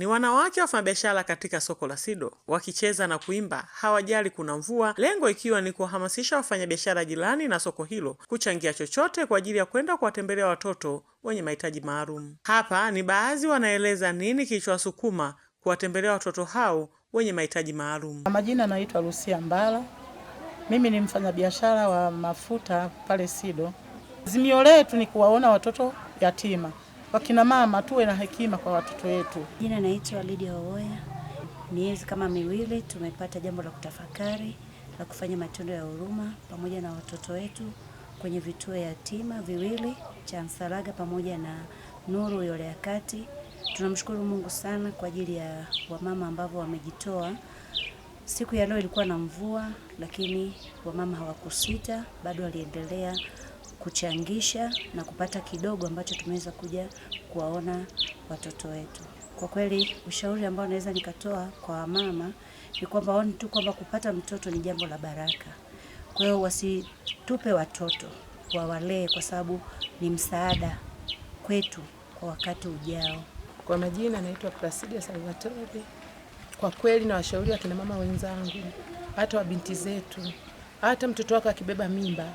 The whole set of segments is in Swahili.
Ni wanawake wafanyabiashara katika soko la Sido wakicheza na kuimba hawajali kuna mvua, lengo ikiwa ni kuhamasisha wafanyabiashara jirani na soko hilo kuchangia chochote kwa ajili ya kwenda kuwatembelea watoto wenye mahitaji maalum. Hapa ni baadhi wanaeleza nini kilichowasukuma kuwatembelea watoto hao wenye mahitaji maalum. Majina naitwa Lucia Mbala. Mimi ni mfanyabiashara wa mafuta pale Sido. Azimio letu ni kuwaona watoto yatima. Wakina mama tuwe na hekima kwa watoto wetu. Jina naitwa Lydia Owoya. Miezi kama miwili tumepata jambo la kutafakari la kufanya matendo ya huruma pamoja na watoto wetu kwenye vituo yatima viwili cha Msalaga pamoja na Nuru Yole ya Kati. Tunamshukuru Mungu sana kwa ajili ya wamama ambao wamejitoa. Siku ya leo ilikuwa na mvua, lakini wamama hawakusita, bado waliendelea kuchangisha na kupata kidogo ambacho tumeweza kuja kuwaona watoto wetu. Kwa kweli ushauri ambao naweza nikatoa kwa wamama ni kwamba waone tu kwamba kupata mtoto ni jambo la baraka. Kwa hiyo wasitupe watoto, wawalee kwa sababu ni msaada kwetu kwa wakati ujao. Kwa majina naitwa Placidia Salvatore. Kwa kweli na washauri akina mama wenzangu, hata wa binti zetu, hata mtoto wako akibeba mimba,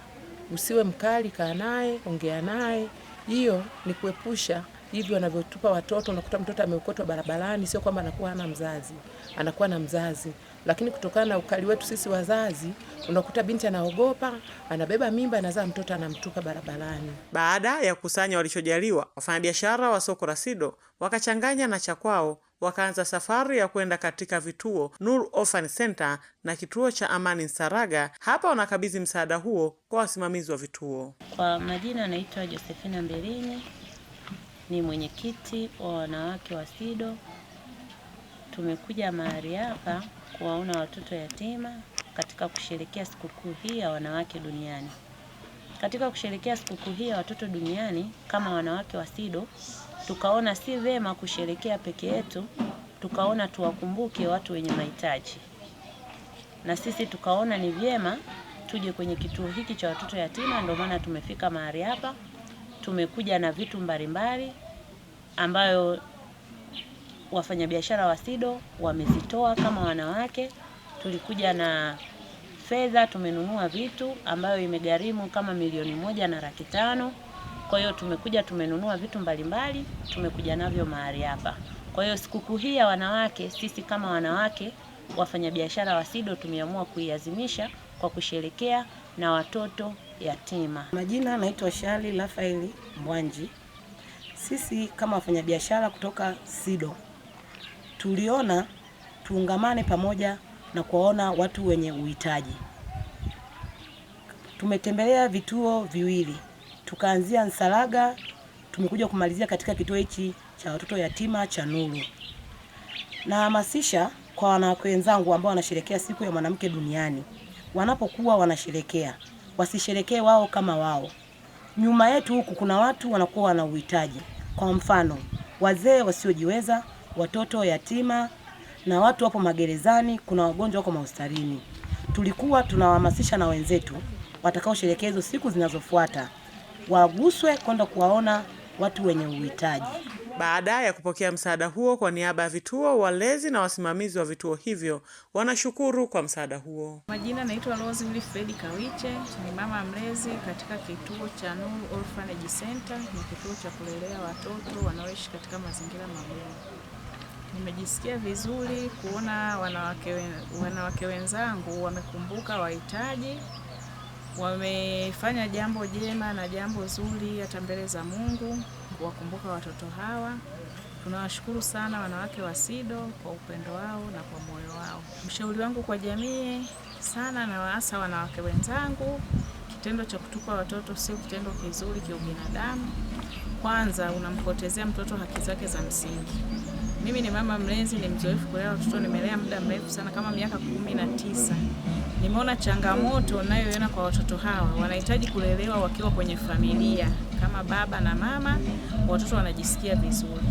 usiwe mkali, kaa naye, ongea naye. Hiyo ni kuepusha hivi wanavyotupa watoto. Unakuta mtoto ameokotwa barabarani, sio kwamba anakuwa hana mzazi, anakuwa na mzazi, lakini kutokana na ukali wetu sisi wazazi, unakuta binti anaogopa, anabeba mimba, anazaa mtoto, anamtupa barabarani. Baada ya kukusanya walichojaliwa, wafanyabiashara wa soko la Sido wakachanganya na chakwao, wakaanza safari ya kwenda katika vituo Nuru Orphan Center na kituo cha Amani Msalaga. Hapa wanakabidhi msaada huo kwa wasimamizi wa vituo. Kwa majina anaitwa Josephina Mbilinyi, ni mwenyekiti wa wanawake wa Sido. Tumekuja mahali hapa kuwaona watoto yatima katika kusherehekea sikukuu hii ya wanawake duniani. Katika kusherehekea sikukuu hii ya watoto duniani, kama wanawake wa Sido, tukaona si vema kusherehekea peke yetu, tukaona tuwakumbuke watu wenye mahitaji. Na sisi tukaona ni vyema tuje kwenye kituo hiki cha watoto yatima, ndio maana tumefika mahali hapa. Tumekuja na vitu mbalimbali ambayo wafanyabiashara wa Sido wamezitoa kama wanawake. Tulikuja na fedha, tumenunua vitu ambayo imegharimu kama 1,500,000. Kwa hiyo tumekuja tumenunua vitu mbalimbali, tumekuja navyo mahali hapa. Kwa hiyo sikukuu hii ya wanawake, sisi kama wanawake wafanyabiashara wa Sido tumeamua kuiadhimisha kwa kusherehekea na watoto yatima. Majina naitwa Shali Rafaeli Mwanji. Sisi kama wafanyabiashara kutoka Sido tuliona tuungamane pamoja na kuwaona watu wenye uhitaji. Tumetembelea vituo viwili. Tukaanzia Msalaga, tumekuja kumalizia katika kituo hichi cha watoto yatima cha Nuru. Nahamasisha kwa wanawake wenzangu ambao wanasherehekea siku ya mwanamke duniani, wanapokuwa wanasherehekea, wasisherehekee wao kama wao. Nyuma yetu huku kuna watu wanakuwa wana uhitaji. Kwa mfano, wazee wasiojiweza, watoto yatima na watu wapo magerezani, kuna wagonjwa wako mahospitalini. Tulikuwa tunawahamasisha na wenzetu watakao sherehekea hizo siku zinazofuata waguswe kwenda kuwaona watu wenye uhitaji. Baada ya kupokea msaada huo kwa niaba ya vituo, walezi na wasimamizi wa vituo hivyo wanashukuru kwa msaada huo. Majina naitwa Rose Wilfred Kawiche, ni mama mlezi katika kituo cha Nuru Orphanage Center, ni kituo cha kulelea watoto wanaoishi katika mazingira magumu. Nimejisikia vizuri kuona wanawake wenzangu wamekumbuka wahitaji, wamefanya jambo jema na jambo zuri hata mbele za Mungu kuwakumbuka watoto hawa. Tunawashukuru sana wanawake wa Sido kwa upendo wao na kwa moyo wao. Mshauri wangu kwa jamii sana na hasa wanawake wenzangu, kitendo cha kutupa watoto sio kitendo kizuri kiubinadamu. Kwanza unampotezea mtoto haki zake za msingi. Mimi ni mama mlezi, ni mzoefu kulea watoto, nimelea muda mrefu sana kama miaka 19. Nimeona changamoto nayoiona kwa watoto hawa, wanahitaji kulelewa wakiwa kwenye familia kama baba na mama, watoto wanajisikia vizuri.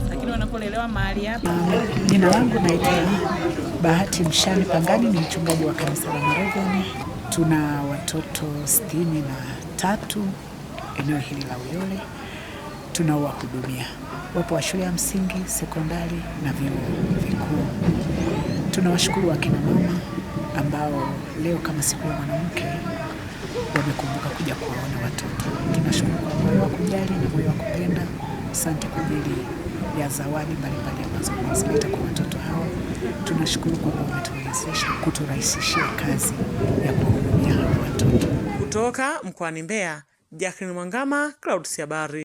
Lakini wanapolelewa mahali hapa. Jina langu naitwa Bahati Mshani Pangani, ni mchungaji wa kanisa la Moravian. Tuna watoto 63 eneo hili la Uyole. tunaowahudumia. Wapo wa shule ya msingi, sekondari na vyuo vikuu. Tunawashukuru wakina mama ambao leo kama siku ya mwanamke wamekumbuka kuja kuwaona watoto. Tunashukuru kwa moyo wa kujali na moyo wa kupenda. Asante kwa ajili ya zawadi mbalimbali ambazo mmezileta kwa watoto hawa. Tunashukuru kwa kuturahisishia kazi ya kuhudumia hawa watoto. Kutoka mkoani Mbeya, Jacqueline Mwangama, Clouds Habari.